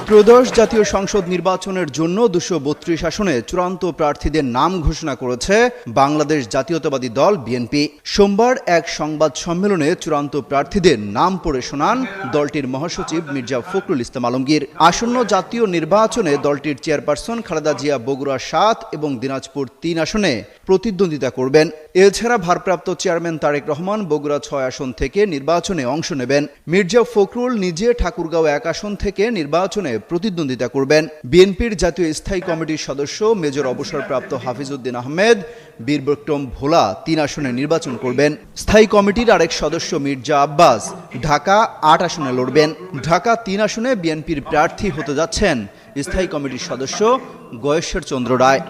ত্রয়োদশ জাতীয় সংসদ নির্বাচনের জন্য ২৩২ আসনে চূড়ান্ত প্রার্থীদের নাম ঘোষণা করেছে বাংলাদেশ জাতীয়তাবাদী দল বিএনপি। সোমবার এক সংবাদ সম্মেলনে চূড়ান্ত প্রার্থীদের নাম পড়ে শোনান দলটির মহাসচিব মির্জা ফখরুল ইসলাম আলমগীর। আসন্ন জাতীয় নির্বাচনে দলটির চেয়ারপারসন খালেদা জিয়া বগুড়া ৭ এবং দিনাজপুর ৩ আসনে প্রতিদ্বন্দ্বিতা করবেন। এছাড়া ভারপ্রাপ্ত চেয়ারম্যান তারেক রহমান বগুড়া ৬ আসন থেকে নির্বাচনে অংশ নেবেন। মির্জা ফখরুল নিজে ঠাকুরগাঁও ১ আসন থেকে নির্বাচনে প্রতিদ্বন্দ্বিতা করবেন। বিএনপির জাতীয় স্থায়ী কমিটির সদস্য মেজর অবসরপ্রাপ্ত হাফিজউদ্দিন আহমেদ বীরবিক্রম ভোলা ৩ আসনে নির্বাচন করবেন। স্থায়ী কমিটির আরেক সদস্য মির্জা আব্বাস ঢাকা ৮ আসনে লড়বেন। ঢাকা ৩ আসনে বিএনপির প্রার্থী হতে যাচ্ছেন স্থায়ী কমিটির সদস্য গয়েশ্বর চন্দ্র রায়।